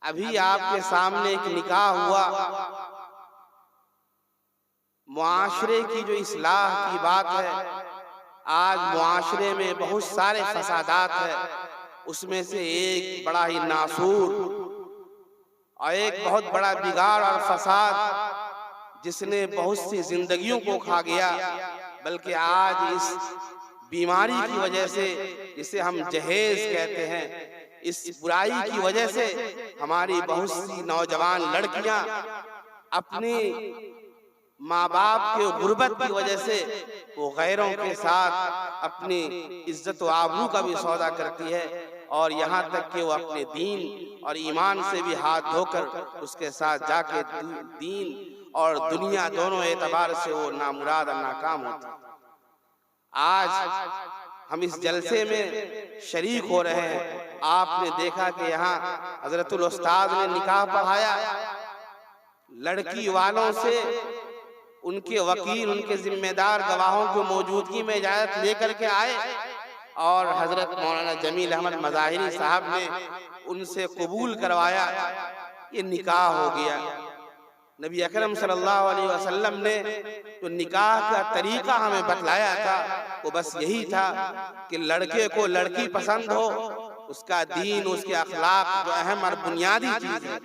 ابھی آپ کے سامنے ایک نکاح ہوا، معاشرے کی جو اصلاح کی بات ہے، آج معاشرے میں بہت سارے فسادات ہیں، اس میں سے ایک بڑا ہی ناسور اور ایک بہت بڑا بگاڑ اور فساد جس نے بہت سی زندگیوں کو کھا گیا، بلکہ آج اس بیماری کی وجہ سے، جسے ہم جہیز کہتے ہیں، اس برائی کی وجہ سے ہماری بہت سی نوجوان لڑکیاں اپنی ماں باپ کے غربت کی وجہ سے وہ غیروں کے ساتھ اپنی عزت و آبرو کا بھی سودا کرتی ہے، اور یہاں تک کہ وہ اپنے دین اور ایمان سے بھی ہاتھ دھو کر اس کے ساتھ جا کے دین اور دنیا دونوں اعتبار سے وہ نامراد اور ناکام ہوتی ہے۔ آج ہم اس جلسے میں شریک ہو رہے ہیں، آپ نے دیکھا کہ یہاں حضرت الاستاذ نے نکاح پڑھایا، لڑکی والوں سے ان کے وکیل، ان کے ذمہ دار گواہوں کی موجودگی میں اجازت لے کر کے آئے، اور حضرت مولانا جمیل احمد مظاہری صاحب نے ان سے قبول کروایا، یہ نکاح ہو گیا۔ نبی اکرم صلی اللہ علیہ وسلم نے جو نکاح کا طریقہ ہمیں بتلایا تھا وہ بس یہی تھا کہ لڑکے کو لڑکی پسند ہو، اس کا دین، اس کے اخلاق جو اہم اور بنیادی چیز ہے،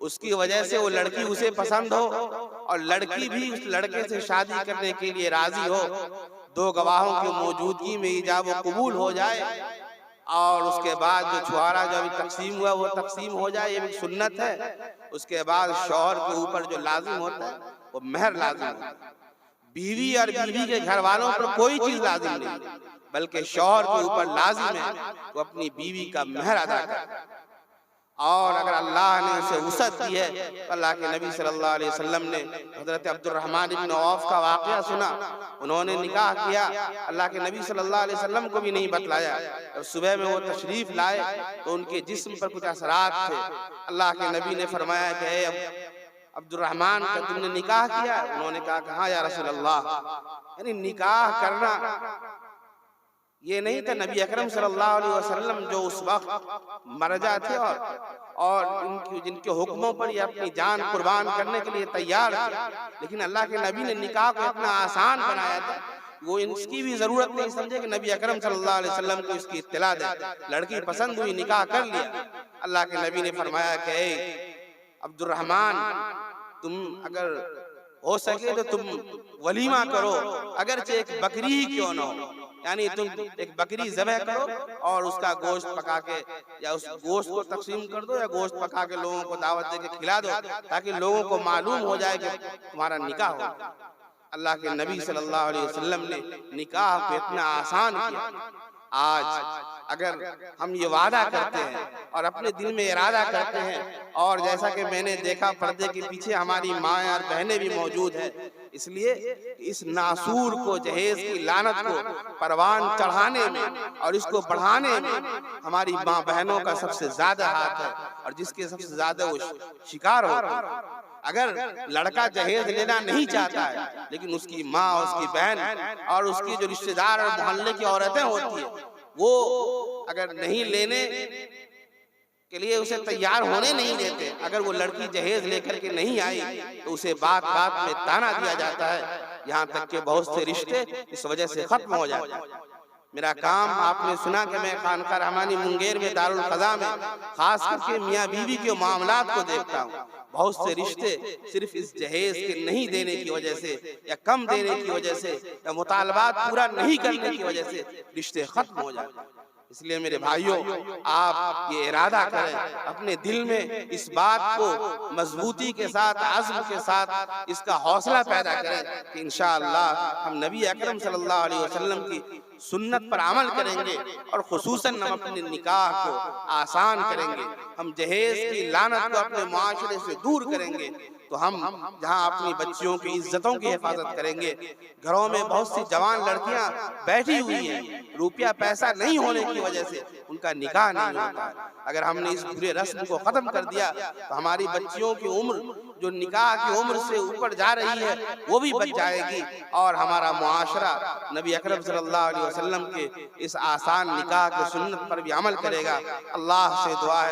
اس کی وجہ سے وہ لڑکی اسے پسند ہو، اور لڑکی بھی اس لڑکے سے شادی کرنے کے لیے راضی ہو، دو گواہوں کی موجودگی میں ایجاب و قبول ہو جائے، اور اس کے بعد جو چھوارا جو ابھی تقسیم ہوا وہ تقسیم ہو جائے، یہ بھی سنت ہے۔ اس کے بعد شوہر کے اوپر جو لازم ہوتا ہے وہ مہر لازم ہوتا ہے۔ بیوی اور بیوی کے گھر والوں پر کوئی چیز لازم نہیں، بلکہ شوہر کے اوپر لازم ہے وہ اپنی بیوی کا مہر ادا کرے، اور اگر اللہ نے اسے وسعت دی ہے تو اللہ کے نبی صلی اللہ علیہ وسلم نے حضرت عبد الرحمن بن عوف کا واقعہ سنا، انہوں نے نکاح کیا، اللہ کے نبی صلی اللہ علیہ وسلم کو بھی نہیں بتلایا، اور صبح میں وہ تشریف لائے تو ان کے جسم پر کچھ اثرات تھے، اللہ کے نبی نے فرمایا کہ اے عبد الرحمن کا تم نے نکاح کیا؟ انہوں نے کہا کہ ہاں یا رسول اللہ۔ یعنی نکاح کرنا یہ نہیں تھا، نبی اکرم صلی اللہ علیہ وسلم جو اس وقت مرجع تھے اور جن کے حکموں پر یہ اپنی جان قربان کرنے کے لیے تیار تھے، لیکن اللہ کے نبی نے نکاح کو اتنا آسان بنایا تھا، وہ اس کی بھی ضرورت نہیں سمجھے کہ نبی اکرم صلی اللہ علیہ وسلم کو اس کی اطلاع دے، لڑکی پسند ہوئی، نکاح کر لیا۔ اللہ کے نبی نے فرمایا کہ اے عبد الرحمن، تم اگر ہو سکے تو تم ولیمہ کرو، اگرچہ ایک بکری ہی کیوں نہ ہو، یعنی تم ایک بکری ذبح کرو اور اس کا گوشت پکا کے، یا اس گوشت کو تقسیم کر دو یا گوشت پکا کے لوگوں کو دعوت دے کے کھلا دو، تاکہ لوگوں کو معلوم ہو جائے کہ تمہارا نکاح ہو۔ اللہ کے نبی صلی اللہ علیہ وسلم نے نکاح کو اتنا آسان کیا۔ آج اگر ہم یہ وعدہ کرتے ہیں اور اپنے دل میں ارادہ کرتے ہیں، اور جیسا کہ میں نے دیکھا پردے کے پیچھے ہماری مائیں اور بہنیں بھی موجود ہیں، اس لیے اس ناسور کو، جہیز کی لعنت کو پروان چڑھانے میں اور اس کو بڑھانے میں ہماری ماں بہنوں کا سب سے زیادہ ہاتھ ہے، اور جس کے سب سے زیادہ وہ شکار ہوتا ہے۔ اگر لڑکا جہیز لینا نہیں چاہتا ہے، لیکن اس کی ماں، اس کی بہن اور اس کی جو رشتہ دار اور محلے کی عورتیں ہوتی ہیں، وہ اگر نہیں لینے کے لیے اسے تیار ہونے نہیں دیتے، اگر وہ لڑکی جہیز لے کر کے نہیں آئی تو اسے بات بات میں تانا دیا جاتا ہے، یہاں تک کہ بہت سے رشتے اس وجہ سے ختم ہو جاتے ہیں۔ میرا کام، آپ نے سنا کہ میں خانقاہ رحمانی منگیر میں دارالقضا میں خاص کر کے میاں بیوی کے معاملات کو دیکھتا ہوں، بہت سے رشتے صرف اس جہیز کے نہیں دینے کی وجہ سے، یا کم دینے کی وجہ سے، یا مطالبات پورا نہیں کرنے کی وجہ سے رشتے ختم ہو جاتے ہیں۔ اس لیے میرے بھائیوں، آپ یہ ارادہ کریں، اپنے دل میں اس بات کو مضبوطی کے ساتھ، عزم کے ساتھ اس کا حوصلہ پیدا کریں کہ انشاءاللہ ہم نبی اکرم صلی اللہ علیہ وسلم کی سنت پر عمل کریں گے، اور خصوصاً ہم اپنے نکاح کو آسان کریں گے، ہم جہیز کی لعنت کو اپنے معاشرے سے دور کریں گے، تو ہم جہاں اپنی بچیوں کی عزتوں کی حفاظت کریں گے۔ گھروں میں بہت سی جوان لڑکیاں بیٹھی ہوئی ہیں، روپیہ پیسہ نہیں ہونے کی وجہ سے ان کا نکاح نہیں ہوتا ہے۔ اگر ہم نے اس برے رسم کو ختم کر دیا تو ہماری بچیوں کی عمر جو نکاح کی عمر سے اوپر جا رہی ہے وہ بھی بچ جائے گی، اور ہمارا معاشرہ نبی اکرم صلی اللہ علیہ وسلم کے اس آسان نکاح کی سنت پر بھی عمل کرے گا۔ اللہ سے دعا ہے